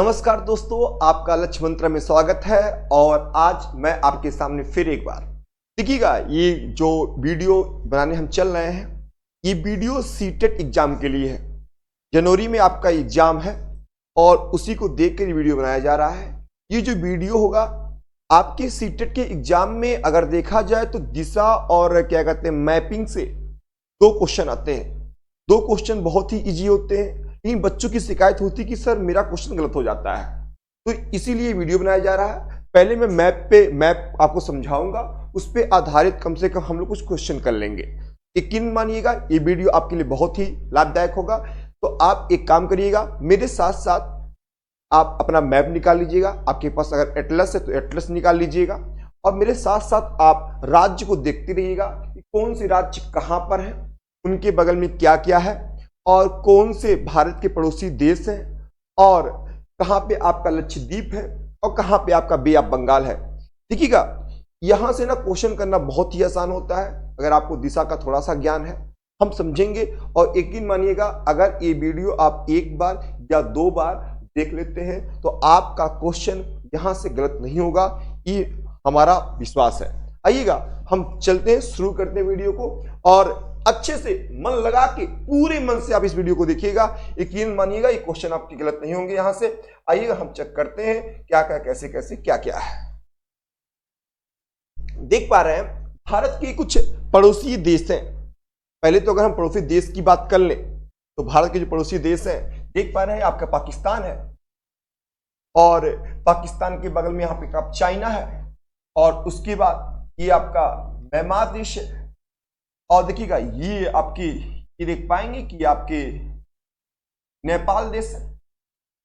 नमस्कार दोस्तों, आपका लक्ष्य मंत्र में स्वागत है। और आज मैं आपके सामने फिर एक बार देखिएगा, ये जो वीडियो बनाने हम चल रहे हैं, ये वीडियो सीटेट एग्जाम के लिए है। जनवरी में आपका एग्जाम है और उसी को देखकर ये वीडियो बनाया जा रहा है। ये जो वीडियो होगा आपके सीटेट के एग्जाम में अगर देखा जाए तो दिशा और क्या कहते हैं मैपिंग से दो क्वेश्चन आते हैं। दो क्वेश्चन बहुत ही इजी होते हैं, लेकिन बच्चों की शिकायत होती है कि सर मेरा क्वेश्चन गलत हो जाता है, तो इसीलिए वीडियो बनाया जा रहा है। पहले मैं मैप आपको समझाऊंगा, उस पर आधारित कम से कम हम लोग कुछ क्वेश्चन कर लेंगे। यकीन मानिएगा ये वीडियो आपके लिए बहुत ही लाभदायक होगा। तो आप एक काम करिएगा, मेरे साथ साथ आप अपना मैप निकाल लीजिएगा। आपके पास अगर एटलस है तो एटलस निकाल लीजिएगा और मेरे साथ साथ आप राज्य को देखते रहिएगा कि कौन से राज्य कहाँ पर है, उनके बगल में क्या क्या है और कौन से भारत के पड़ोसी देश हैं और कहाँ पे आपका लक्षद्वीप है और कहाँ पे आपका बे ऑफ बंगाल है। देखिएगा, यहां से ना क्वेश्चन करना बहुत ही आसान होता है अगर आपको दिशा का थोड़ा सा ज्ञान है, हम समझेंगे। और यकीन मानिएगा, अगर ये वीडियो आप एक बार या दो बार देख लेते हैं तो आपका क्वेश्चन यहां से गलत नहीं होगा, ये हमारा विश्वास है। आइएगा हम चलते हैं, शुरू करते हैं वीडियो को और अच्छे से मन लगा के पूरे मन से आप इस वीडियो को देखिएगा। यकीन मानिएगा ये क्वेश्चन आपके गलत नहीं होंगे। यहां से आइएगा हम चेक करते हैं क्या क्या कैसे कैसे क्या क्या है। देख पा रहे हैं भारत के कुछ पड़ोसी देश हैं। पहले तो अगर हम पड़ोसी देश की बात कर लें तो भारत के जो पड़ोसी देश हैं, देख पा रहे हैं आपका पाकिस्तान है और पाकिस्तान के बगल में यहाँ पे आप चाइना है और उसके बाद ये आपका म्यांमार देश है। और देखिएगा ये आपकी ये देख पाएंगे कि आपके नेपाल देश है,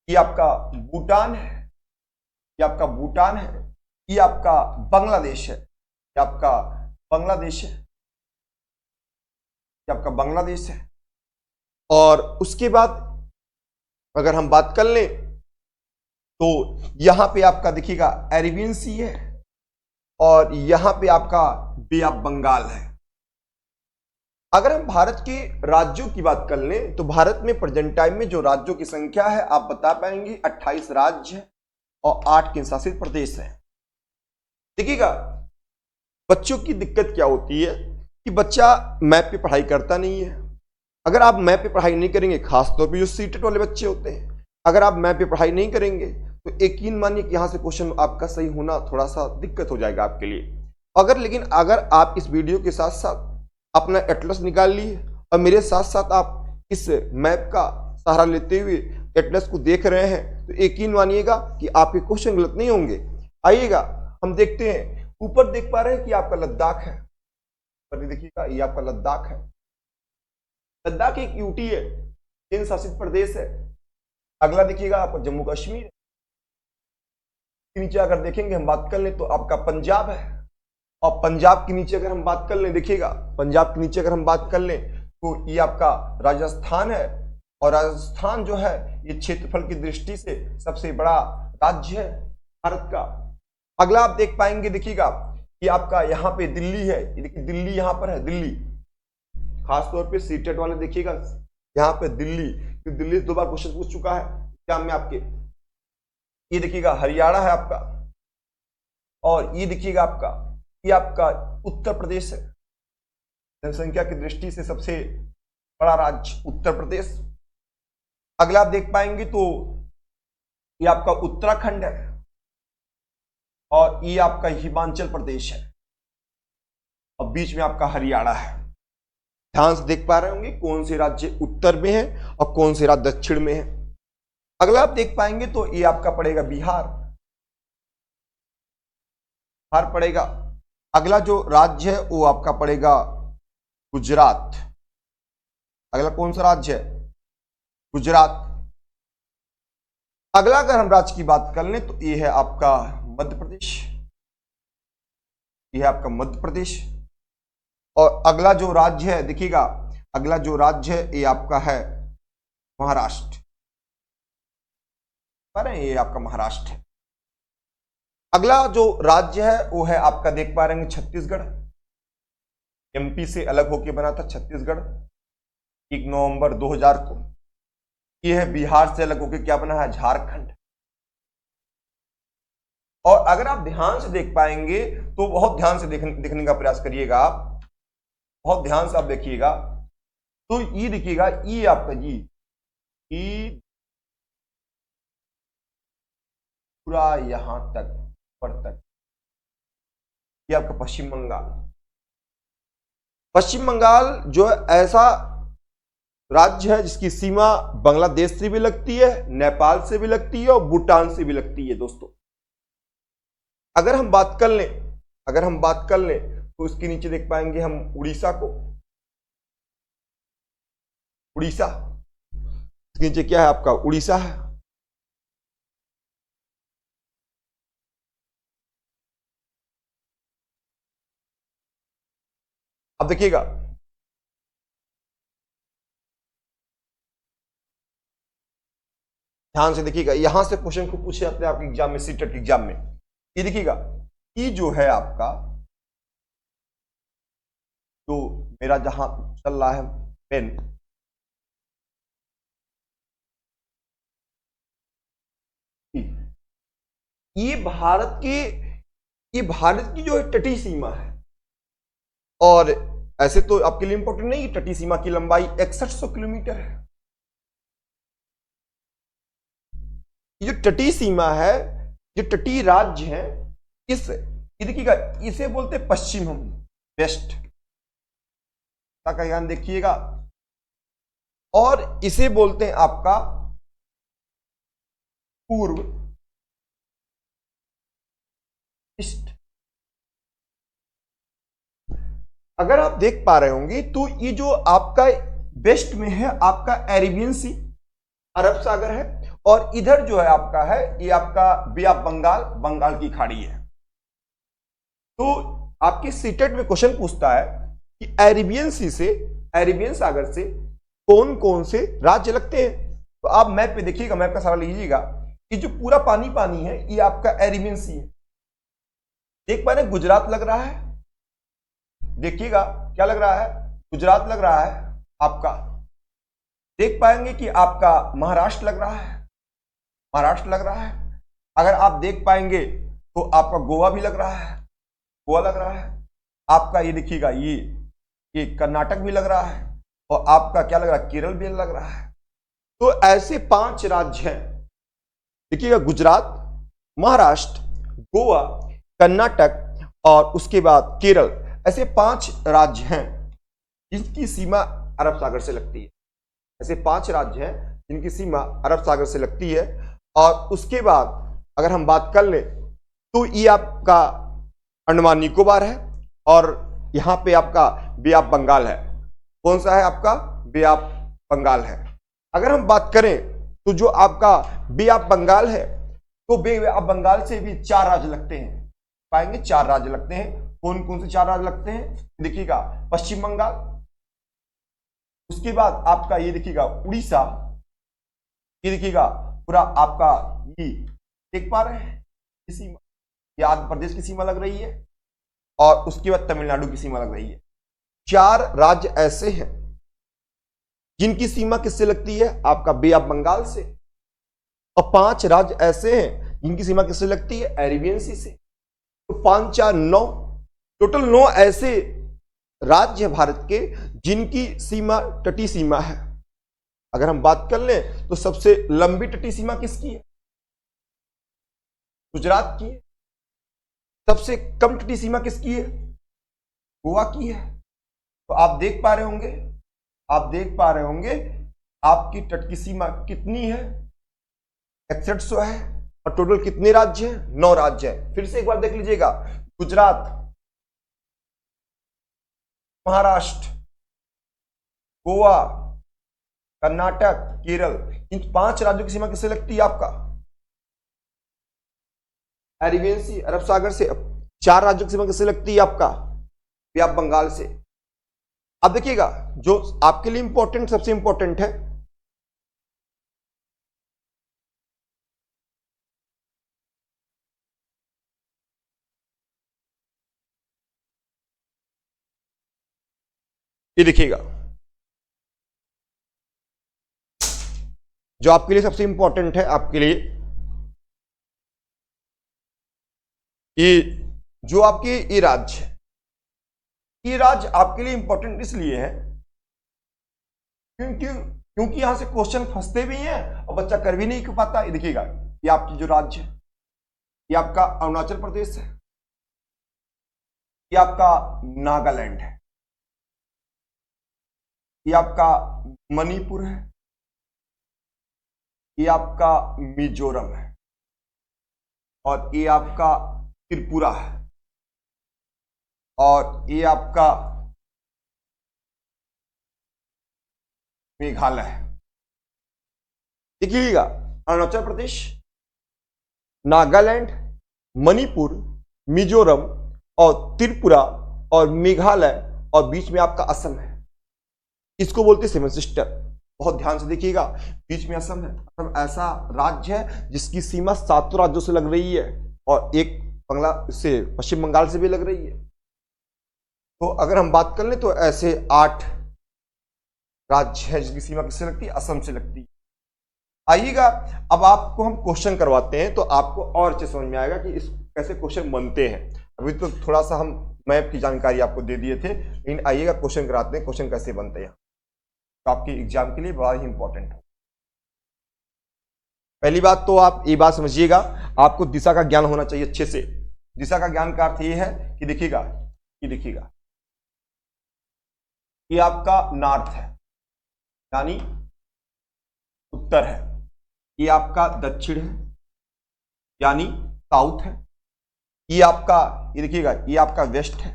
ये आपका भूटान है, ये आपका भूटान है, ये आपका बांग्लादेश है, ये आपका बांग्लादेश है, ये आपका बांग्लादेश है। और उसके बाद अगर हम बात कर लें तो यहां पे आपका देखिएगा अरेबियन सी है और यहां पे आपका बे ऑफ बंगाल है। अगर हम भारत के राज्यों की बात कर लें तो भारत में प्रेजेंट टाइम में जो राज्यों की संख्या है आप बता पाएंगे 28 राज्य है और 8 केंद्र शासित प्रदेश है। देखिएगा, बच्चों की दिक्कत क्या होती है कि बच्चा मैप पे पढ़ाई करता नहीं है। अगर आप मैप पे पढ़ाई नहीं करेंगे, खासतौर पे जो सीटेट वाले बच्चे होते हैं, अगर आप मैप पे पढ़ाई नहीं करेंगे तो यकीन मानिए कि यहां से क्वेश्चन आपका सही होना थोड़ा सा दिक्कत हो जाएगा आपके लिए। लेकिन अगर आप इस वीडियो के साथ साथ अपना एटलस निकाल लिए और मेरे साथ साथ आप इस मैप का सहारा लेते हुए एटलस को देख रहे हैं तो यकीन मानिएगा कि आपके क्वेश्चन गलत नहीं होंगे। आइएगा हम देखते हैं, ऊपर देख पा रहे हैं कि आपका लद्दाख है, पर देखिएगा ये आपका लद्दाख है। लद्दाख एक यूटी है, केंद्र शासित प्रदेश है। अगला देखिएगा आपका जम्मू कश्मीर है। नीचे अगर देखेंगे हम बात कर लें तो आपका पंजाब है और पंजाब के नीचे अगर हम बात कर लें, देखिएगा पंजाब के नीचे अगर हम बात कर लें तो ये आपका राजस्थान है और राजस्थान जो है ये क्षेत्रफल की दृष्टि से सबसे बड़ा राज्य है भारत का। अगला आप देख पाएंगे, देखिएगा ये आपका यहाँ पे दिल्ली है। ये देखिए दिल्ली यहाँ पर है, दिल्ली खासतौर पे सीटेट वाले देखिएगा यहाँ पे दिल्ली, तो दिल्ली 2 बार क्वेश्चन पूछ चुका है एग्जाम में आपके। ये देखिएगा हरियाणा है आपका और ये देखिएगा आपका ये आपका उत्तर प्रदेश है। जनसंख्या की दृष्टि से सबसे बड़ा राज्य उत्तर प्रदेश। अगला आप देख पाएंगे तो ये आपका उत्तराखंड है और ये आपका हिमाचल प्रदेश है और बीच में आपका हरियाणा है। ध्यान से देख पा रहे होंगे कौन से राज्य उत्तर में है और कौन से राज्य दक्षिण में है। अगला आप देख पाएंगे तो ये आपका पड़ेगा बिहार पड़ेगा। अगला जो राज्य है वो आपका पड़ेगा गुजरात। अगला कौन सा राज्य है? गुजरात। अगला अगर हम राज्य की बात कर लें तो ये है आपका मध्य प्रदेश, ये है आपका मध्य प्रदेश। और अगला जो राज्य है, देखिएगा अगला जो राज्य है ये आपका है महाराष्ट्र। ये आपका महाराष्ट्र है। अगला जो राज्य है वो है आपका देख पा रहे हैं छत्तीसगढ़। एमपी से अलग होकर बना था छत्तीसगढ़ 1 नवंबर 2000 को। ये है बिहार से अलग होकर क्या बना है? झारखंड। और अगर आप ध्यान से देख पाएंगे तो बहुत ध्यान से देखने का प्रयास करिएगा, आप बहुत ध्यान से आप देखिएगा तो ये देखिएगा, ये आपका ये पूरा यहां तक ऊपर तक, ये आपका पश्चिम बंगाल। पश्चिम बंगाल जो ऐसा राज्य है जिसकी सीमा बांग्लादेश से भी लगती है, नेपाल से भी लगती है और भूटान से भी लगती है दोस्तों। अगर हम बात कर लें तो इसके नीचे देख पाएंगे हम उड़ीसा को। उड़ीसा इसके नीचे क्या है आपका, उड़ीसा है। अब देखिएगा, ध्यान से देखिएगा, यहां से क्वेश्चन को पूछे जाते हैं आपके एग्जाम में, सीटेट के एग्जाम में। ये देखिएगा, ये जो है आपका, तो मेरा जहां चल रहा है पेन, ये भारत की जो है तटीय सीमा है। और ऐसे तो आपके लिए इंपॉर्टेंट नहीं, तटीय सीमा की लंबाई 6100 किलोमीटर है। ये जो तटीय सीमा है, जो तटीय राज्य है, ये देखिएगा, इसे बोलते पश्चिम, हम वेस्ट का ध्यान देखिएगा, और इसे बोलते हैं आपका पूर्व, ईस्ट। अगर आप देख पा रहे होंगे तो ये जो आपका वेस्ट में है आपका अरेबियन सी, अरब सागर है, और इधर जो है आपका है, ये आपका बे ऑफ बंगाल, बंगाल की खाड़ी है। तो आपके सीटेट में क्वेश्चन पूछता है कि अरेबियन सी से, अरेबियन सागर से कौन कौन से राज्य लगते हैं। तो आप मैप पे देखिएगा, मैप का सवाल लीजिएगा, ये जो पूरा पानी पानी है ये आपका अरेबियन सी है। देख पा रहे हैं, गुजरात लग रहा है, देखिएगा क्या लग रहा है, गुजरात लग रहा है आपका। देख पाएंगे कि आपका महाराष्ट्र लग रहा है, महाराष्ट्र लग रहा है। अगर आप देख पाएंगे तो आपका गोवा भी लग रहा है, गोवा लग रहा है आपका। ये देखिएगा, ये कर्नाटक भी लग रहा है, और आपका क्या लग रहा है, केरल भी लग रहा है। तो ऐसे 5 राज्य हैं, देखिएगा, गुजरात, महाराष्ट्र, गोवा, कर्नाटक और उसके बाद केरल, ऐसे 5 राज्य हैं जिनकी सीमा अरब सागर से लगती है। ऐसे 5 राज्य हैं जिनकी सीमा अरब सागर से लगती है। और उसके बाद अगर हम बात कर लें तो ये आपका अंडमान निकोबार है, और यहां पे आपका बे ऑफ बंगाल है। कौन सा है आपका, बे ऑफ बंगाल है। अगर हम बात करें तो जो आपका बे ऑफ बंगाल है, तो बे ऑफ बंगाल से भी 4 राज्य लगते हैं, पाएंगे 4 राज्य लगते हैं। कौन कौन से 4 राज्य लगते हैं, देखिएगा, पश्चिम बंगाल, उसके बाद आपका ये देखिएगा उड़ीसा, ये देखिएगा पूरा आपका, ये देख पा रहे हैं सीमा, ये आंध्र प्रदेश की सीमा लग रही है, और उसके बाद तमिलनाडु की सीमा लग रही है। 4 राज्य ऐसे हैं जिनकी सीमा किससे लगती है, आपका बे ऑफ बंगाल से, और 5 राज्य ऐसे हैं जिनकी सीमा किससे लगती है, अरेबियन सी से। तो 5 4 9, टोटल 9 ऐसे राज्य है भारत के जिनकी सीमा तटीय सीमा है। अगर हम बात कर लें तो सबसे लंबी तटीय सीमा किसकी है, गुजरात की है। सबसे कम तटीय सीमा किसकी है, गोवा की है। तो आप देख पा रहे होंगे, आपकी तट की सीमा कितनी है, 6100 है, और टोटल कितने राज्य हैं, 9 राज्य हैं। फिर से एक बार देख लीजिएगा, गुजरात, महाराष्ट्र, गोवा, कर्नाटक, केरल, इन 5 राज्यों की सीमा किससे लगती है, आपका अरेबियन सी, अरब सागर से। 4 राज्यों की सीमा किससे लगती है, आपका बे ऑफ बंगाल से। अब देखिएगा, जो आपके लिए इंपॉर्टेंट, सबसे इंपॉर्टेंट है, ये देखिएगा, जो आपके लिए सबसे इंपॉर्टेंट है, आपके लिए ये जो आपके ये राज्य आपके लिए इंपॉर्टेंट इसलिए है क्योंकि यहां से क्वेश्चन फंसते भी हैं और बच्चा कर भी नहीं पाता। ये देखिएगा, ये आपकी जो राज्य है, ये आपका अरुणाचल प्रदेश है, ये आपका नागालैंड है, ये आपका मणिपुर है, ये आपका मिजोरम है और ये आपका त्रिपुरा है और ये आपका मेघालय है। देखिएगा, अरुणाचल प्रदेश, नागालैंड, मणिपुर, मिजोरम और त्रिपुरा और मेघालय और बीच में आपका असम है। इसको बोलते हैं सेवन सिस्टर। बहुत ध्यान से देखिएगा, बीच में असम है। असम ऐसा राज्य है जिसकी सीमा 7 राज्यों से लग रही है और एक से पश्चिम बंगाल से भी लग रही है। तो अगर हम बात कर लें तो ऐसे 8 राज्य है जिसकी सीमा किससे लगती है? असम से लगती है। आइएगा, अब आपको हम क्वेश्चन करवाते हैं तो आपको और अच्छे समझ में आएगा कि इस कैसे क्वेश्चन बनते हैं। अभी तो थोड़ा सा हम मैप की जानकारी आपको दे दिए थे, लेकिन आइएगा क्वेश्चन कराते हैं, क्वेश्चन कैसे बनते हैं तो आपके एग्जाम के लिए बड़ा ही इंपॉर्टेंट है। पहली बात तो आप ये बात समझिएगा, आपको दिशा का ज्ञान होना चाहिए अच्छे से। दिशा का ज्ञान का अर्थ ये है कि देखिएगा, ये आपका नॉर्थ है यानी उत्तर है, ये आपका दक्षिण है यानी साउथ है, ये आपका, ये देखिएगा, ये आपका वेस्ट है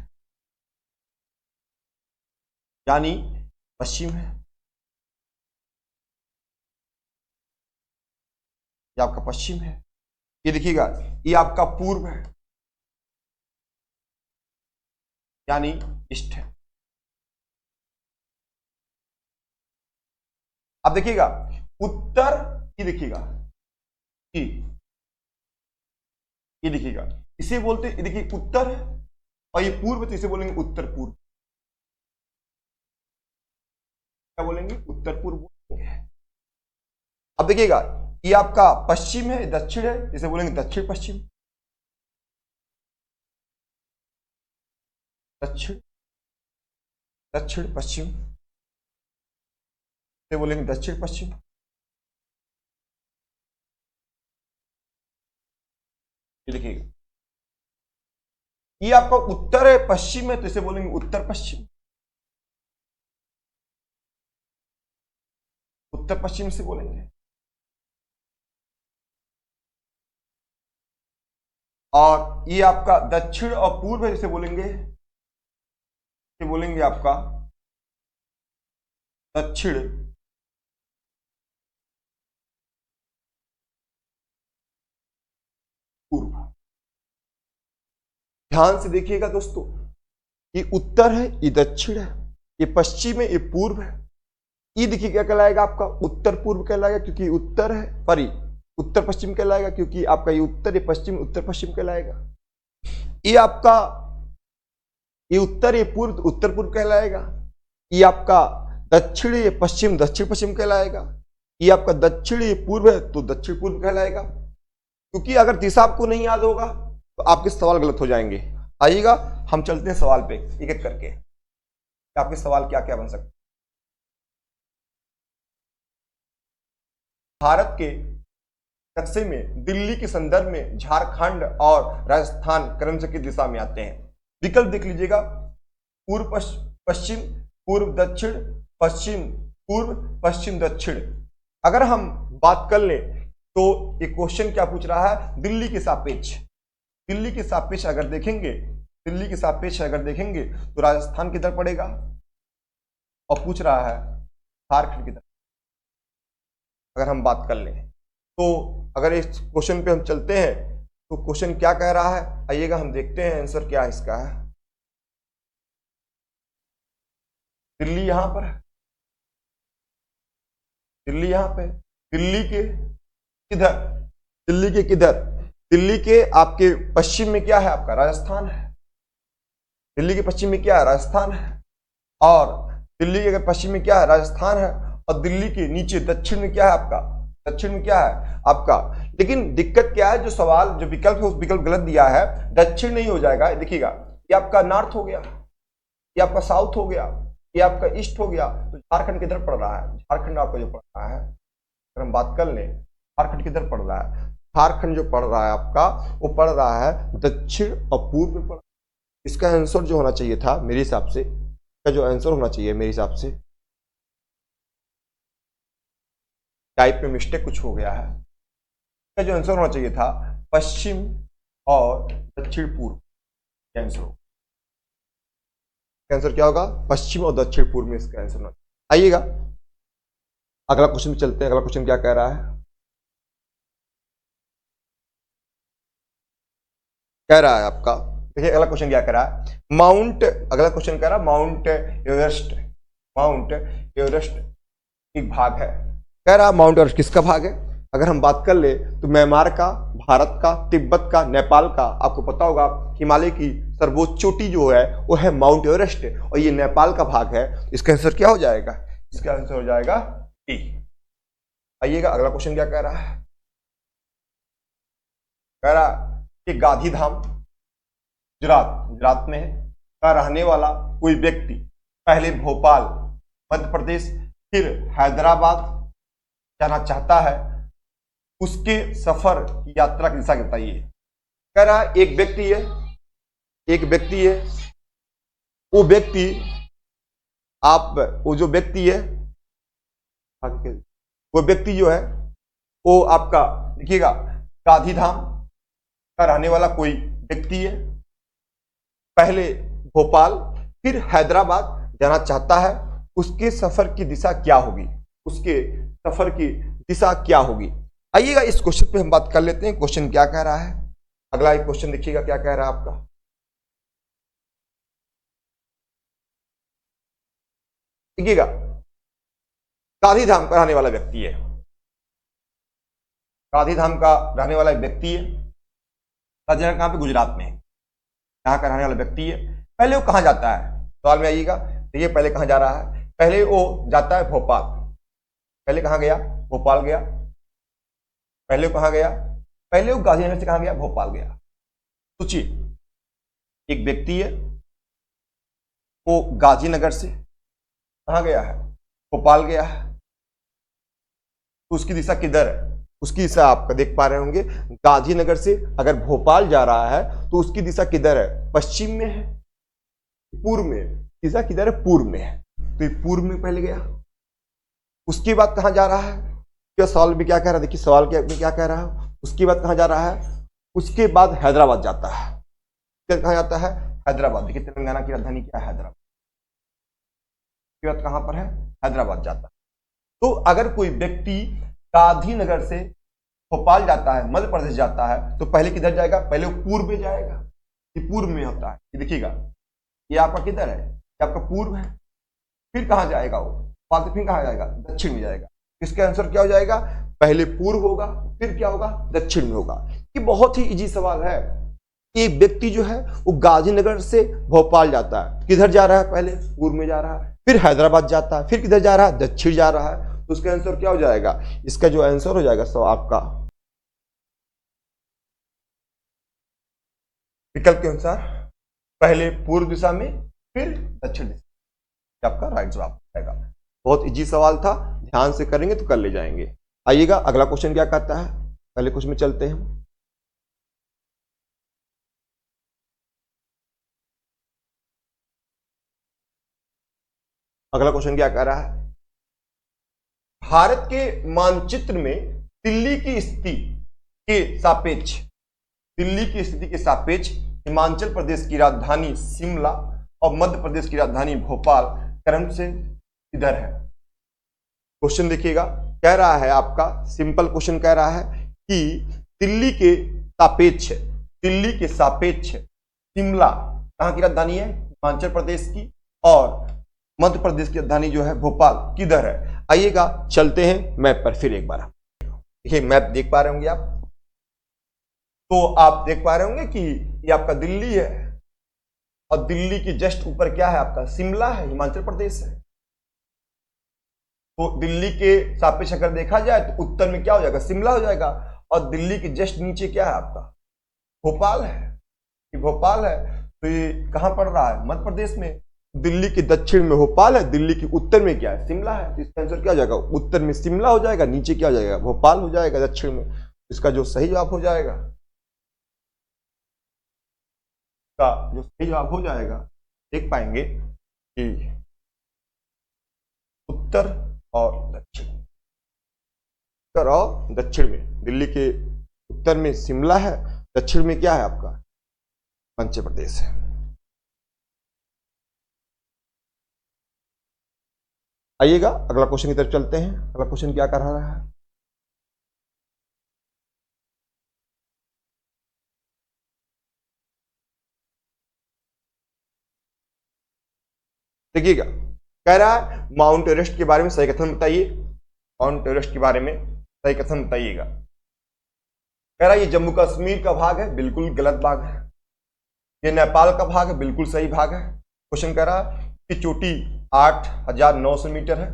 यानी पश्चिम है, ये आपका पश्चिम है, ये देखिएगा, ये आपका पूर्व है यानी ईस्ट है। अब देखिएगा उत्तर, ये देखिएगा, ये देखिएगा, इसे बोलते, ये देखिए उत्तर है और ये पूर्व, तो इसे बोलेंगे उत्तर पूर्व। क्या बोलेंगे? उत्तर पूर्व बोलेंगे। अब देखिएगा, ये आपका पश्चिम है, दक्षिण है, इसे बोलेंगे दक्षिण पश्चिम। दक्षिण दक्षिण पश्चिम, इसे बोलेंगे दक्षिण पश्चिम। ये देखिएगा, ये आपका उत्तर है, पश्चिम है, तो इसे बोलेंगे उत्तर पश्चिम। उत्तर पश्चिम से बोलेंगे। और ये आपका दक्षिण और पूर्व है, इसे बोलेंगे, इसे बोलेंगे आपका दक्षिण पूर्व। ध्यान से देखिएगा दोस्तों, ये उत्तर है, ये दक्षिण है, ये पश्चिम है, ये पूर्व है। ये देखिए क्या कहलाएगा? आपका उत्तर पूर्व कहलाएगा क्योंकि उत्तर है, सॉरी उत्तर पश्चिम कहलाएगा क्योंकि आपका ये उत्तर, ये पश्चिम, उत्तर पश्चिम कहलाएगा। ये आपका, ये उत्तर, ये पूर्व, उत्तर पूर्व कहलाएगा। ये आपका दक्षिण, ये पश्चिम, दक्षिण पश्चिम कहलाएगा। ये आपका दक्षिण, ये पूर्व है तो दक्षिण पूर्व कहलाएगा। क्योंकि अगर दिशा आपको नहीं याद होगा तो आपके सवाल गलत हो जाएंगे। आइएगा, हम चलते हैं सवाल पे एक एक करके, आपके सवाल क्या क्या बन सकते हैं। भारत के नक्शे में दिल्ली के संदर्भ में झारखंड और राजस्थान क्रमशः की दिशा में आते हैं। विकल्प देख लीजिएगा, पूर्व पश्चिम, पूर्व दक्षिण, पश्चिम पूर्व, पश्चिम दक्षिण। अगर हम बात कर लें तो ये क्वेश्चन क्या पूछ रहा है? दिल्ली के सापेक्ष, दिल्ली के सापेक्ष अगर देखेंगे, दिल्ली के सापेक्ष अगर देखेंगे तो राजस्थान किधर पड़ेगा, और पूछ रहा है झारखंड किधर। अगर हम बात कर लें तो अगर इस क्वेश्चन पे हम चलते हैं तो क्वेश्चन क्या कह रहा है, आइएगा हम देखते हैं आंसर क्या इसका है। दिल्ली यहां पर है, दिल्ली यहां पे, दिल्ली के किधर, दिल्ली के किधर, दिल्ली के आपके पश्चिम में क्या है? आपका राजस्थान है। दिल्ली के पश्चिम में क्या है? राजस्थान है। और दिल्ली के अगर पश्चिम में क्या है? राजस्थान है। और दिल्ली के नीचे दक्षिण में क्या है? आपका दक्षिण में क्या है आपका, लेकिन दिक्कत क्या है, जो सवाल जो विकल्प है उस विकल्प गलत दिया है, दक्षिण नहीं हो जाएगा। देखिएगा ये आपका नॉर्थ हो गया, ये आपका साउथ हो गया, ये आपका ईस्ट हो गया, तो झारखंड किधर पड़ रहा है, झारखंड आपका जो पड़ रहा है, अगर हम बात कर लें झारखंड किधर पड़ रहा है, झारखंड जो पड़ रहा है आपका वो पड़ रहा है दक्षिण और पूर्व में पड़। इसका आंसर जो होना चाहिए था मेरे हिसाब से, इसका जो आंसर होना चाहिए मेरे हिसाब से, टाइप में मिस्टेक कुछ हो गया है, इसका जो आंसर होना चाहिए था पश्चिम और दक्षिण पूर्व। आंसर आंसर क्या होगा, पश्चिम और दक्षिण पूर्व में इसका आंसर होना। आइएगा अगला क्वेश्चन में चलते हैं। अगला क्वेश्चन क्या कह रहा है, कह रहा है आपका, देखिए अगला क्वेश्चन क्या कह रहा है, माउंट, अगला क्वेश्चन कह रहा है माउंट एवरेस्ट, माउंट एवरेस्ट एक भाग है। कह रहा है माउंट एवरेस्ट किसका भाग है। अगर हम बात कर ले तो म्यांमार का, भारत का, तिब्बत का, नेपाल का, आपको पता होगा हिमालय की सर्वोच्च चोटी जो है वो है माउंट एवरेस्ट, और ये नेपाल का भाग है। इसका आंसर क्या हो जाएगा, इसका आंसर हो जाएगा डी। आइएगा अगला क्वेश्चन क्या कह रहा है, कह रहा कि गांधीधाम गुजरात में है का रहने वाला कोई व्यक्ति पहले भोपाल मध्य प्रदेश फिर हैदराबाद जाना चाहता है, उसके सफर की यात्रा की दिशा बताइए। कह रहा है एक व्यक्ति है, एक व्यक्ति है, वो व्यक्ति आप वो जो व्यक्ति है, वो व्यक्ति जो है वो आपका देखिएगा गांधीधाम का रहने वाला कोई व्यक्ति है, पहले भोपाल फिर हैदराबाद जाना चाहता है, उसके सफर की दिशा क्या होगी, उसके सफर की दिशा क्या होगी। आइएगा इस क्वेश्चन पे हम बात कर लेते हैं, क्वेश्चन क्या कह रहा है। अगला एक क्वेश्चन देखिएगा क्या कह रहा है आपका, देखिएगा गांधीधाम का रहने वाला व्यक्ति है, गांधीधाम का रहने वाला व्यक्ति है, गांधीधाम कहां पे, गुजरात में, यहाँ का रहने वाला व्यक्ति है। पहले वो कहां जाता है, सवाल में आइएगा, देखिए पहले कहां जा रहा है, पहले वो जाता है भोपाल, पहले कहां गया, भोपाल गया, पहले वो कहां गया, पहले वो गांधीनगर से कहां गया, भोपाल गया। सोचिए एक व्यक्ति है वो गांधीनगर से कहां गया है, भोपाल गया है, तो उसकी दिशा किधर है, उसकी दिशा आपका देख पा रहे होंगे, गांधीनगर से अगर भोपाल जा रहा है तो उसकी दिशा किधर है, पश्चिम में है, पूर्व में, दिशा किधर है, पूर्व में है, तो ये पूर्व में पहले गया। उसके बाद कहां जा रहा है, क्या सवाल भी क्या कह रहा है, देखिए सवाल क्या कह रहा है, उसके बाद कहां जा रहा है, उसके बाद हैदराबाद जाता है, कहां जाता है, हैदराबाद। देखिए तेलंगाना की राजधानी क्या है, हैदराबाद, उसके बाद कहां पर है, हैदराबाद जाता है। तो अगर कोई व्यक्ति गांधीनगर से भोपाल जाता है, मध्य प्रदेश जाता है, तो पहले किधर जाएगा, पहले वो पूर्व में जाएगा, ये पूर्व में होता है, ये देखिएगा ये आपका किधर है, ये आपका पूर्व है, फिर कहां जाएगा वो, फिर कहां जाएगा, दक्षिण में जाएगा। इसका आंसर क्या हो जाएगा, पहले पूर्व होगा फिर क्या होगा, दक्षिण में होगा। ये बहुत ही इजी सवाल है। एक व्यक्ति जो है वो गांधीनगर से भोपाल जाता है, किधर जा रहा है, पहले पूर्व में जा रहा है, फिर हैदराबाद जाता है, फिर किधर जा रहा है, दक्षिण जा रहा है, तो उसका आंसर क्या हो जाएगा, इसका जो आंसर हो जाएगा सो आपका विकल्प के अनुसार पहले पूर्व दिशा में फिर दक्षिण दिशा, आपका राइट जवाब आएगा। बहुत इजी सवाल था, ध्यान से करेंगे तो कर ले जाएंगे। आइएगा अगला क्वेश्चन क्या कहता है, पहले क्वेश्चन में चलते हैं। अगला क्वेश्चन क्या कह रहा है, भारत के मानचित्र में दिल्ली की स्थिति के सापेक्ष, दिल्ली की स्थिति के सापेक्ष हिमाचल प्रदेश की राजधानी शिमला और मध्य प्रदेश की राजधानी भोपाल क्रम से इधर है। क्वेश्चन देखिएगा, कह रहा है आपका सिंपल क्वेश्चन कह रहा है कि दिल्ली के सापेक्ष, दिल्ली के सापेक्ष शिमला कहां की राजधानी है, हिमाचल प्रदेश की, और मध्य प्रदेश की राजधानी जो है भोपाल किधर है। आइएगा चलते हैं मैप पर फिर एक बार। देखिए मैप देख पा रहे होंगे आप, तो आप देख पा रहे होंगे कि ये आपका दिल्ली है और दिल्ली के जस्ट ऊपर क्या है आपका, शिमला है, हिमाचल प्रदेश है। तो दिल्ली के सापेक्ष अगर देखा जाए तो उत्तर में क्या हो जाएगा, शिमला हो जाएगा। और दिल्ली के जस्ट नीचे क्या है आपका, भोपाल है। ये भोपाल है, तो ये कहां पड़ रहा है, मध्य प्रदेश में। दिल्ली के दक्षिण में भोपाल है, दिल्ली के उत्तर में क्या है, शिमला है। तो इसका आंसर क्या हो जाएगा, उत्तर में शिमला हो जाएगा, नीचे क्या हो जाएगा, भोपाल हो जाएगा दक्षिण में। इसका जो सही जवाब हो जाएगा, का जो सही जवाब हो जाएगा, देख पाएंगे कि उत्तर और दक्षिण, उत्तर और दक्षिण में दिल्ली के उत्तर में शिमला है, दक्षिण में क्या है आपका, मध्य प्रदेश है। आइएगा अगला क्वेश्चन की तरफ चलते हैं। अगला क्वेश्चन क्या कर रहा है, देखिएगा। कह रहा है माउंट एवरेस्ट के बारे में सही कथन बताइए। माउंट एवरेस्ट के बारे में सही कथन बताइएगा। कह रहा है ये जम्मू कश्मीर का भाग है, बिल्कुल गलत भाग है। ये नेपाल का भाग है, बिल्कुल सही भाग है। क्वेश्चन कह रहा है कि चोटी 8,900 मीटर है।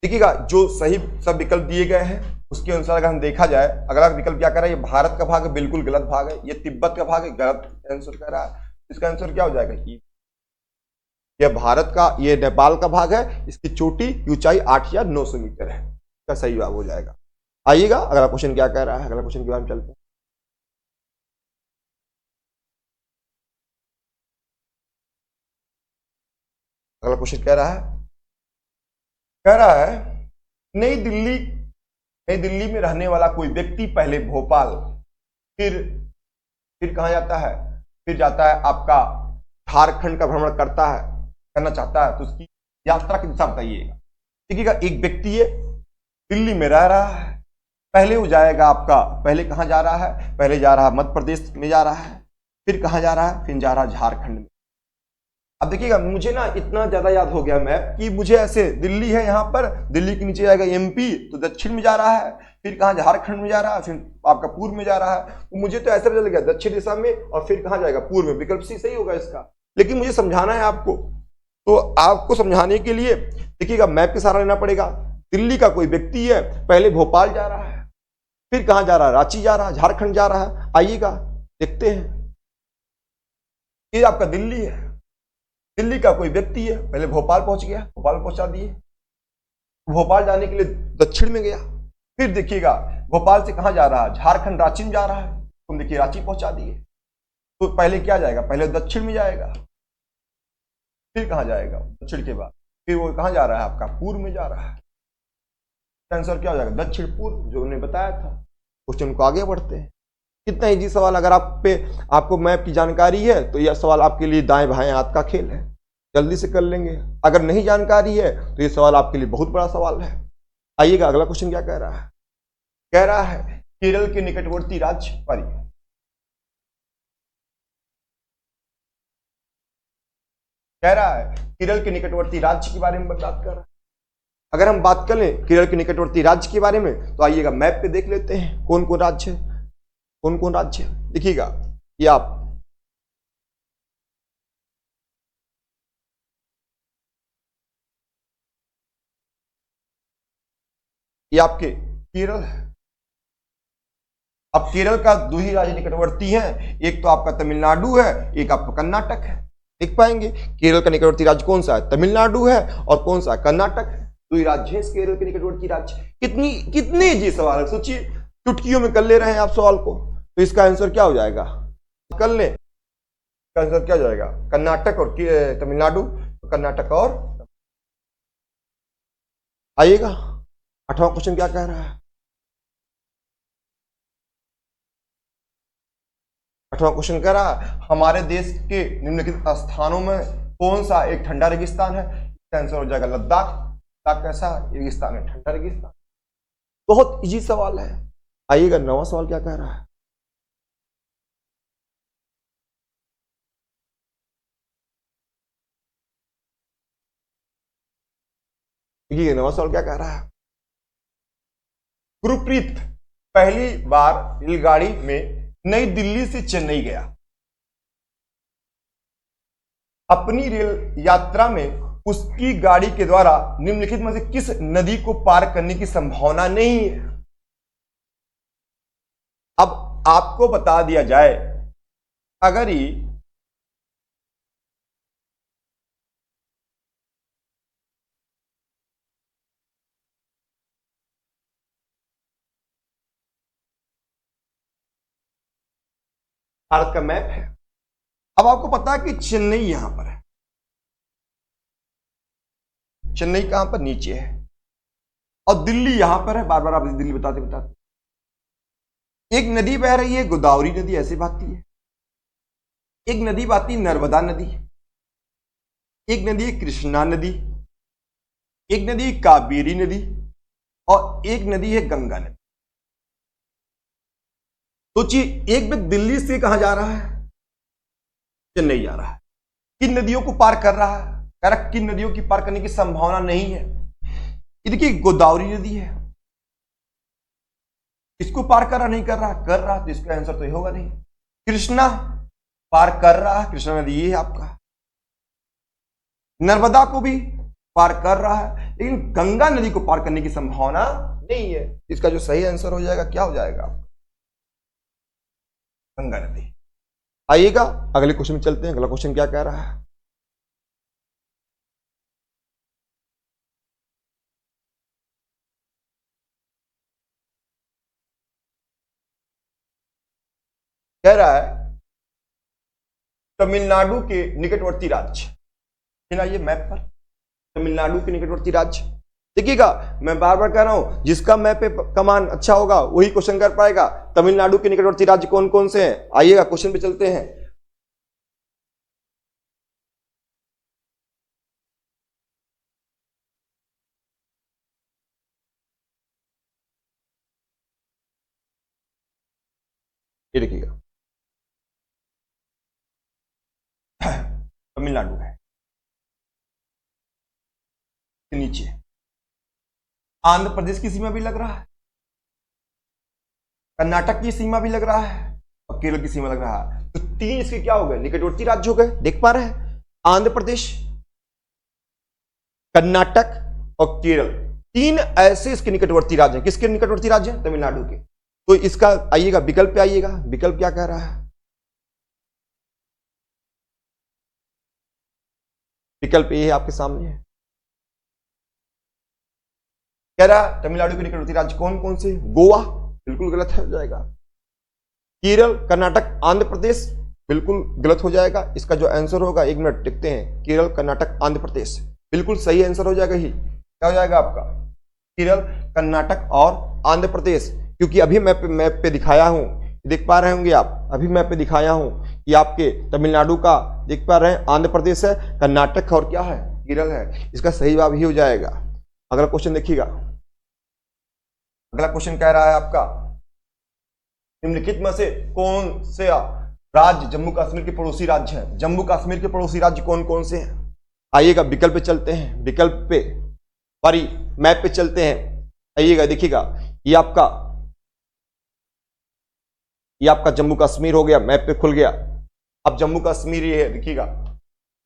देखिएगा जो सही सब विकल्प दिए गए हैं उसके अनुसार अगर हम देखा जाए, अगला विकल्प क्या कह रहा है, ये भारत का भाग है, बिल्कुल गलत भाग है। ये तिब्बत का भाग है, गलत आंसर कह रहा है। इसका आंसर क्या हो जाएगा, ये भारत का, ये नेपाल का भाग है, इसकी चोटी की ऊंचाई 8,900 मीटर है। इसका सही जवाब हो जाएगा। आइएगा अगला क्वेश्चन क्या कह रहा है, अगला क्वेश्चन के बारे में चलते हैं। अगला क्वेश्चन कह रहा है नई दिल्ली में रहने वाला कोई व्यक्ति पहले भोपाल, फिर कहां जाता है, फिर जाता है आपका झारखंड का भ्रमण करना चाहता है, तो उसकी यात्रा की दिशा बताइएगा। देखिएगा एक व्यक्ति है, दिल्ली में रह रहा है, पहले वो जाएगा आपका, पहले कहां जा रहा है, पहले जा रहा है मध्य प्रदेश में जा रहा है, फिर कहां जा रहा है, फिर जा रहा है झारखंड में। अब देखिएगा मुझे ना इतना ज्यादा याद हो गया मैप कि मुझे ऐसे, दिल्ली है यहां पर, दिल्ली के नीचे जाएगा एमपी, तो दक्षिण में जा रहा है, फिर कहां झारखंड में जा रहा है, फिर आपका पूर्व में जा रहा है। तो मुझे तो ऐसा चल गया दक्षिण दिशा में, और फिर कहां जाएगा, पूर्व में। विकल्प सी सही होगा इसका, लेकिन मुझे समझाना है आपको, तो आपको समझाने के लिए देखिएगा मैप के सहारा लेना पड़ेगा। दिल्ली का कोई व्यक्ति है, पहले भोपाल जा रहा है, फिर कहां जा रहा है, रांची जा रहा है, झारखंड जा रहा है। आइएगा देखते हैं, ये आपका दिल्ली है, दिल्ली का कोई व्यक्ति है, पहले भोपाल पहुंच गया, भोपाल पहुंचा दिए, भोपाल जाने के लिए दक्षिण में गया, फिर देखिएगा भोपाल से कहां जा रहा है, झारखंड रांची में जा रहा है, तुम देखिए रांची पहुंचा दिए। तो पहले क्या जाएगा, पहले दक्षिण में जाएगा, फिर कहां जाएगा, दक्षिण के बाद फिर वो कहां जा रहा है, आपका पूर्व में जा रहा है। आंसर क्या हो जाएगा, दक्षिण पूर्व, जो उन्होंने बताया था। क्वेश्चन को आगे बढ़ते हैं। कितना इजी सवाल, अगर आपको मैप की जानकारी है तो यह सवाल आपके लिए दाएं बाएं हाथ का खेल है, जल्दी से कर लेंगे। अगर नहीं जानकारी है तो यह सवाल आपके लिए बहुत बड़ा सवाल है। आइएगा अगला क्वेश्चन क्या कह रहा है, कह रहा है केरल के निकटवर्ती राज्य कह रहा है केरल के निकटवर्ती राज्य के बारे में बात कर रहा है। अगर हम बात करें केरल के निकटवर्ती राज्य के बारे में, तो आइएगा मैप पे देख लेते हैं कौन कौन राज्य है, कौन कौन राज्य है। देखिएगा ये आपके केरल है। अब केरल का दो ही राज्य निकटवर्ती हैं, एक तो आपका तमिलनाडु है, एक आपका कर्नाटक है। देख पाएंगे केरल का निकटवर्ती राज्य कौन सा है, तमिलनाडु है, और कौन सा है, कर्नाटक है। दो ही राज्य है इस केरल के निकटवर्ती राज्य। कितने जी सवाल है, सोचिए, चुटकियों में कर ले रहे हैं आप सवाल को। तो इसका आंसर क्या हो जाएगा, कर ले, इसका आंसर क्या हो जाएगा, कर्नाटक और तमिलनाडु, कर्नाटक और। आइएगा 8वां क्वेश्चन क्या कह रहा है, 8वां क्वेश्चन कह रहा है हमारे देश के निम्नलिखित स्थानों में कौन सा एक ठंडा रेगिस्तान है। इसका आंसर हो जाएगा लद्दाख। लद्दाख कैसा रेगिस्तान है, ठंडा रेगिस्तान। बहुत इजी सवाल है। आइएगा 9वां सवाल क्या कह रहा है, ये 9वां सवाल क्या कह रहा है, गुरप्रीत पहली बार रेलगाड़ी में नई दिल्ली से चेन्नई गया। अपनी रेल यात्रा में उसकी गाड़ी के द्वारा निम्नलिखित में से किस नदी को पार करने की संभावना नहीं है। अब आपको बता दिया जाए, अगर ये भारत का मैप है, अब आपको पता है कि चेन्नई यहां पर है, चेन्नई कहां पर, नीचे है, और दिल्ली यहां पर है। बार बार आप दिल्ली बताते बताते, एक नदी बह रही है गोदावरी नदी, ऐसे बहती है। एक नदी बहती है नर्मदा नदी, एक नदी है कृष्णा नदी, एक नदी है कावेरी नदी, और एक नदी है गंगा नदी। सोचिए, एक व्यक्ति दिल्ली से कहां जा रहा है, चेन्नई जा रहा है, किन नदियों को पार कर रहा है, कह रहा किन नदियों की पार करने की संभावना नहीं है। ये देखिए गोदावरी नदी है, इसको पार कर रहा नहीं कर रहा, कर रहा, तो इसका आंसर तो ये होगा नहीं। कृष्णा पार कर रहा है, कृष्णा नदी ये है आपका। नर्मदा को भी पार कर रहा है, लेकिन गंगा नदी को पार करने की संभावना नहीं है। इसका जो सही आंसर हो जाएगा, क्या हो जाएगा, गंगा नदी। आइएगा अगले क्वेश्चन में चलते हैं। अगला क्वेश्चन क्या कह रहा है, कह रहा है तमिलनाडु के निकटवर्ती राज्य, ये मैप पर तमिलनाडु के निकटवर्ती राज्य। देखिएगा, मैं बार बार कह रहा हूं, जिसका मैप पे कमान अच्छा होगा वही क्वेश्चन कर पाएगा। तमिलनाडु के निकटवर्ती राज्य कौन कौन से हैं, आइएगा क्वेश्चन पे चलते हैं। ये देखिएगा, तमिलनाडु है नीचे, आंध्र प्रदेश की सीमा भी लग रहा है, कर्नाटक की सीमा भी लग रहा है, और केरल की सीमा लग रहा है। तो तीन इसके क्या हो गए, निकटवर्ती राज्य हो गए। देख पा रहे हैं, आंध्र प्रदेश, कर्नाटक और केरल, तीन ऐसे इसके निकटवर्ती राज्य हैं। किसके निकटवर्ती राज्य हैं, तमिलनाडु के। तो इसका आइएगा विकल्प पे आइएगा, विकल्प क्या कह रहा है, विकल्प ये है आपके सामने है, कह रहा तमिलनाडु के निकटवर्ती राज्य कौन कौन से, गोवा, बिल्कुल गलत हो जाएगा। केरल, कर्नाटक, आंध्र प्रदेश, बिल्कुल गलत हो जाएगा। इसका जो आंसर होगा, एक मिनट टिकते हैं, केरल, कर्नाटक, आंध्र प्रदेश, बिल्कुल सही आंसर हो जाएगा। ही क्या हो जाएगा आपका, केरल, कर्नाटक और आंध्र प्रदेश। क्योंकि अभी मैप पे दिखाया हूं, देख पा रहे होंगे आप, अभी मैप पे दिखाया हूं कि आपके तमिलनाडु का देख पा रहे हैं, आंध्र प्रदेश है, कर्नाटक और क्या है, केरल है। इसका सही जवाब ही हो जाएगा। अगला क्वेश्चन देखिएगा, अगला क्वेश्चन कह रहा है आपका, निम्नलिखित में से कौन से राज्य जम्मू कश्मीर के पड़ोसी राज्य हैं। जम्मू कश्मीर के पड़ोसी राज्य कौन कौन से हैं, आइएगा विकल्प पे चलते हैं, विकल्प पे सॉरी मैप पे चलते हैं। आइएगा देखिएगा, ये आपका जम्मू कश्मीर हो गया, मैप पे खुल गया। अब जम्मू कश्मीर ये है, देखिएगा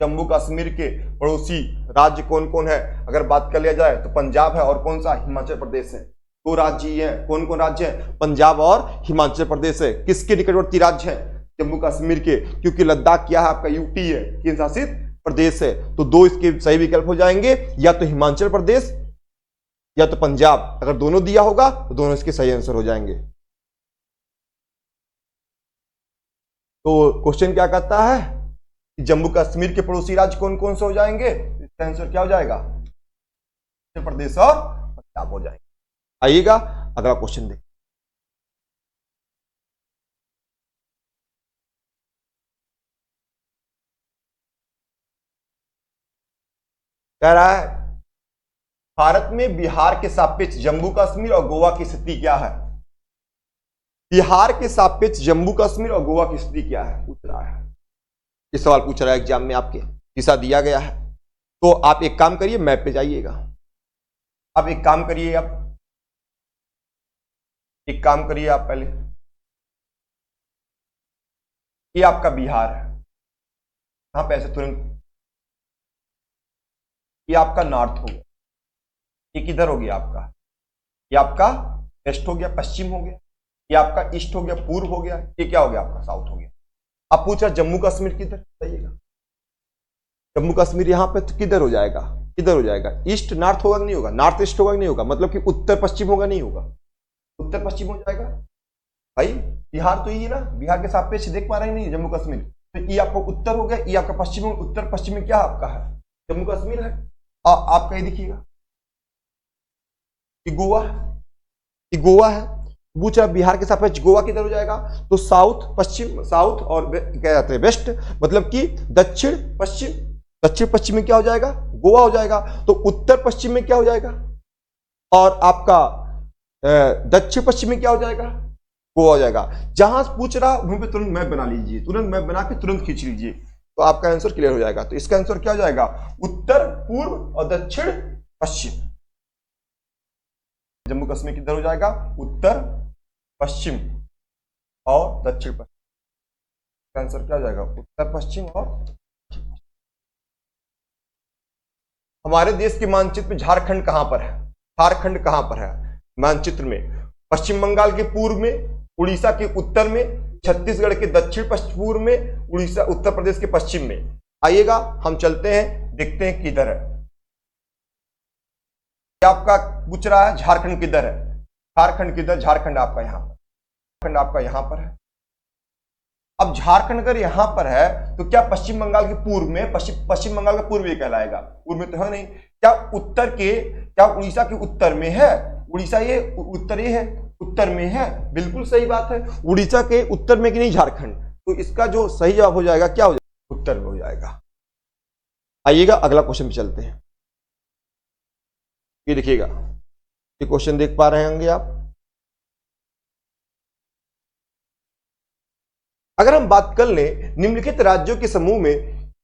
जम्मू कश्मीर के पड़ोसी राज्य कौन कौन है। अगर बात कर लिया जाए तो पंजाब है, और कौन सा, हिमाचल प्रदेश है। दो राज्य ही हैं, कौन कौन राज्य हैं, पंजाब और हिमाचल प्रदेश है। किसके निकटवर्ती राज्य हैं, जम्मू कश्मीर के, क्योंकि लद्दाख क्या है आपका, यूटी है, केंद्र शासित प्रदेश है। तो दो इसके सही विकल्प हो जाएंगे, या तो हिमाचल प्रदेश या तो पंजाब। अगर दोनों दिया होगा तो दोनों इसके सही आंसर हो जाएंगे। तो क्वेश्चन क्या कहता है कि जम्मू कश्मीर के पड़ोसी राज्य कौन कौन से हो जाएंगे, इसका आंसर क्या हो जाएगा, हिमाचल प्रदेश और पंजाब हो जाएंगे। आइएगा अगला क्वेश्चन देखिए, कह रहा है भारत में बिहार के सापेक्ष जम्मू कश्मीर और गोवा की स्थिति क्या है। बिहार के सापेक्ष जम्मू कश्मीर और गोवा की स्थिति क्या है, पूछ रहा है। ये सवाल पूछ रहा है एग्जाम में, आपके दिशा दिया गया है। तो आप एक काम करिए, मैप पे जाइएगा। आप एक काम करिए, आप पहले, ये आपका बिहार है, यहां पे ऐसे तुरंत ये आपका नॉर्थ हो गया, ये किधर हो गया आपका, ये आपका वेस्ट हो गया, पश्चिम हो गया, ये आपका ईस्ट हो गया, पूर्व हो गया, ये क्या हो गया आपका साउथ हो गया। अब पूछा जम्मू कश्मीर किधर, बताइएगा जम्मू कश्मीर यहां पे तो किधर हो जाएगा, किधर हो जाएगा, ईस्ट नॉर्थ होगा कि नहीं होगा, नॉर्थ ईस्ट होगा कि नहीं होगा, मतलब कि उत्तर पश्चिम होगा नहीं होगा, उत्तर पश्चिम हो जाएगा। भाई बिहार तो ये ना, बिहार के सापेक्ष देख पा रहे हैं नहीं जम्मू कश्मीर, तो ये आपका उत्तर हो गया, ये आपका पश्चिम हो, उत्तर पश्चिम में क्या आपका है, जम्मू कश्मीर है। आपका ये दिखिएगा कि गोवा है, ये गोवा है। पूछा बिहार के सापेक्ष गोवा किधर हो जाएगा, तो साउथ पश्चिम, साउथ और क्या कहते हैं वेस्ट, मतलब कि दक्षिण पश्चिम, दक्षिण पश्चिम में क्या हो जाएगा, गोवा हो जाएगा। तो उत्तर पश्चिम में क्या हो जाएगा, और आपका दक्षिण पश्चिम में क्या हो जाएगा, गोवा हो जाएगा। जहां पूछ रहा वहीं पे तुरंत मैप बना लीजिए, तुरंत मैप बना के तुरंत खींच लीजिए, तो आपका आंसर क्लियर हो जाएगा। तो इसका आंसर क्या हो जाएगा, उत्तर पूर्व और दक्षिण पश्चिम। जम्मू कश्मीर किधर हो जाएगा, उत्तर पश्चिम और दक्षिण पश्चिम। आंसर क्या हो जाएगा, उत्तर पश्चिम और हमारे देश के मानचित्र में झारखंड कहां पर है, झारखंड कहां पर है मानचित्र में, पश्चिम बंगाल के पूर्व में, उड़ीसा के उत्तर में, छत्तीसगढ़ के दक्षिण पूर्व में, उड़ीसा उत्तर प्रदेश के पश्चिम में। आइएगा हम चलते हैं, देखते हैं किधर है। आपका पूछ रहा है झारखंड किधर है, झारखंड किधर, झारखंड आपका यहां पर, झारखंड आपका यहां पर है। अब झारखंड अगर यहां पर है तो क्या पश्चिम बंगाल के पूर्व में, पश्चिम बंगाल का पूर्व ये कहलाएगा, पूर्व में तो है नहीं। क्या उत्तर के, क्या उड़ीसा के उत्तर में है, उड़ीसा ये उत्तर ये है, उत्तर में है, बिल्कुल सही बात है, उड़ीसा के उत्तर में कि नहीं झारखंड, तो इसका जो सही जवाब हो जाएगा क्या हो जाएगा, उत्तर में हो जाएगा। आइएगा अगला क्वेश्चन पे चलते हैं। ये देखिएगा, ये क्वेश्चन देख पा रहे होंगे आप। अगर हम बात कर लें निम्नलिखित राज्यों के समूह में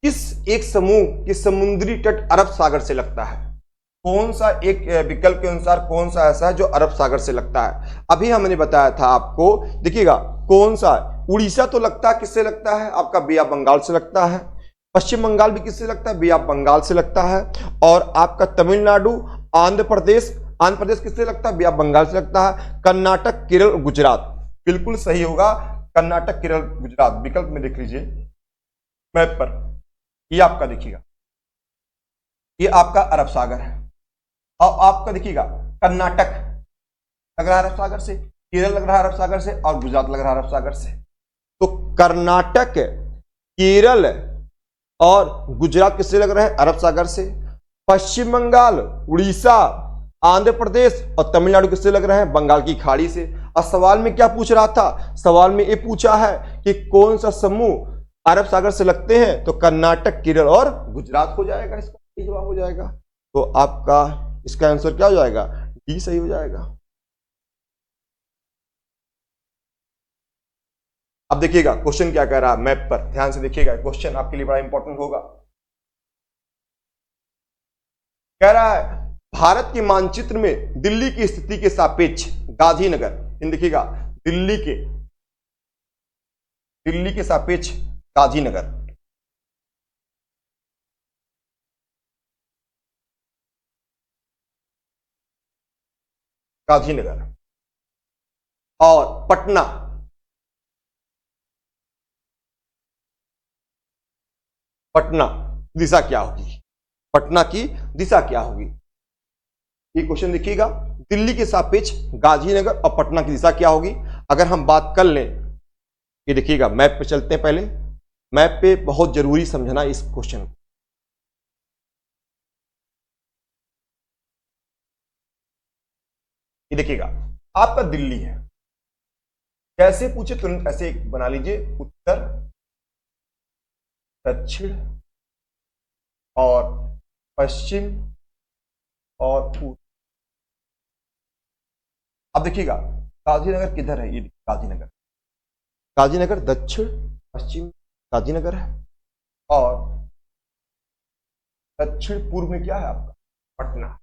किस एक समूह के समुद्री तट अरब सागर से लगता है, कौन सा एक विकल्प के अनुसार कौन सा ऐसा है जो अरब सागर से लगता है। अभी हमने बताया था आपको, देखिएगा कौन सा, उड़ीसा तो लगता है, किससे लगता है आपका, बे ऑफ बंगाल से लगता है। पश्चिम बंगाल भी किससे लगता है, बे ऑफ बंगाल से लगता है। और आपका तमिलनाडु, आंध्र प्रदेश, आंध्र प्रदेश किससे लगता है, बे ऑफ बंगाल से लगता है। कर्नाटक, केरल, गुजरात, बिल्कुल सही होगा कर्नाटक, केरल, गुजरात। विकल्प में देख लीजिए मैप पर, ये आपका देखिएगा, ये आपका अरब सागर है। और आपका देखिएगा कर्नाटक लग रहा है अरब सागर से, केरल लग रहा है अरब सागर से, और गुजरात लग रहा है अरब सागर से। तो कर्नाटक, केरल और गुजरात किससे लग रहे हैं, अरब सागर से। पश्चिम बंगाल, उड़ीसा, आंध्र प्रदेश और तमिलनाडु किससे लग रहे हैं, बंगाल की खाड़ी से। और सवाल में क्या पूछ रहा था, सवाल में ये पूछा है कि कौन सा समूह अरब सागर से लगते हैं, तो कर्नाटक, केरल और गुजरात हो जाएगा, इसका जवाब हो जाएगा। तो आपका इसका आंसर क्या हो जाएगा, डी सही हो जाएगा। अब देखिएगा क्वेश्चन क्या कह रहा है मैप पर, ध्यान से देखिएगा, क्वेश्चन आपके लिए बड़ा इंपॉर्टेंट होगा। कह रहा है भारत के मानचित्र में दिल्ली की स्थिति के सापेक्ष गांधीनगर, इन देखिएगा दिल्ली के सापेक्ष गांधीनगर, गांधीनगर और पटना, पटना दिशा क्या होगी, पटना की दिशा क्या होगी। ये क्वेश्चन देखिएगा, दिल्ली के सापेक्ष गांधीनगर और पटना की दिशा क्या होगी। अगर हम बात कर लें, ये देखिएगा मैप पे चलते हैं, पहले मैप पे बहुत जरूरी समझना इस क्वेश्चन को। ये देखिएगा आपका दिल्ली है, कैसे पूछे तुरंत ऐसे बना लीजिए, उत्तर, दक्षिण और पश्चिम और पूर्व। अब देखिएगा गांधीनगर किधर है, ये गांधीनगर, गांधीनगर दक्षिण पश्चिम गांधीनगर है, और दक्षिण पूर्व में क्या है आपका, पटना।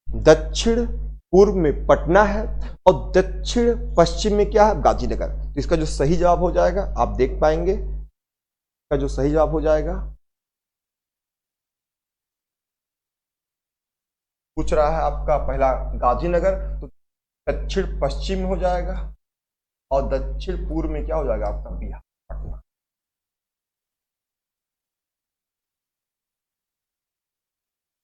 दक्षिण पूर्व में पटना है और दक्षिण पश्चिम में क्या है, गांधीनगर। तो इसका जो सही जवाब हो जाएगा आप देख पाएंगे, इसका जो सही जवाब हो जाएगा पूछ रहा है आपका पहला गांधीनगर, तो दक्षिण पश्चिम में हो जाएगा और दक्षिण पूर्व में क्या हो जाएगा आपका बिहार, पटना।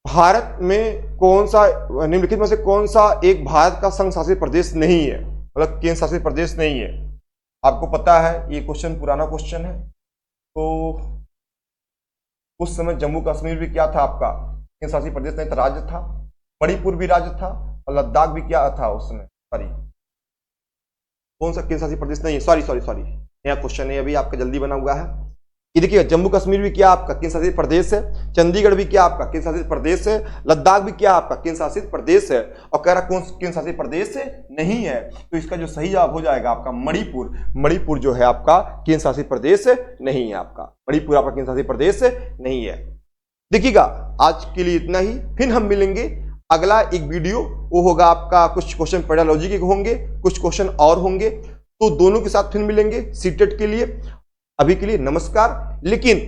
भारत में कौन सा निम्नलिखित में से कौन सा एक भारत का संघ शासित प्रदेश नहीं है, मतलब केंद्र शासित प्रदेश नहीं है। आपको पता है ये क्वेश्चन पुराना क्वेश्चन है, तो उस समय जम्मू कश्मीर भी क्या था आपका केंद्र शासित प्रदेश नहीं था, राज्य था। मणिपुर भी राज्य था और लद्दाख भी क्या था उस समय, सॉरी कौन सा केंद्र शासित प्रदेश नहीं है, सॉरी सॉरी सॉरी नया क्वेश्चन है अभी आपका जल्दी बना हुआ है। ये देखिए जम्मू कश्मीर भी क्या आपका केंद्र शासित प्रदेश है, चंडीगढ़ भी क्या आपका केंद्र शासित प्रदेश है, लद्दाख भी क्या आपका केंद्र शासित प्रदेश है, और कह रहा कौन केंद्र शासित प्रदेश है नहीं है, तो इसका जो सही जवाब हो जाएगा आपका मणिपुर। मणिपुर जो है आपका केंद्र शासित प्रदेश नहीं है, आपका मणिपुर आपका केंद्र शासित प्रदेश नहीं है। देखिएगा आज के लिए इतना ही, फिर हम मिलेंगे अगला एक वीडियो, वो होगा आपका कुछ क्वेश्चन पेडालॉजी के होंगे, कुछ क्वेश्चन और होंगे, तो दोनों के साथ फिर मिलेंगे सीटेट के लिए। अभी के लिए नमस्कार। लेकिन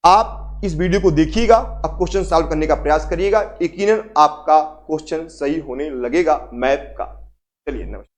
आप इस वीडियो को देखिएगा, अब क्वेश्चन सॉल्व करने का प्रयास करिएगा, यकीनन आपका क्वेश्चन सही होने लगेगा मैथ का। चलिए नमस्कार।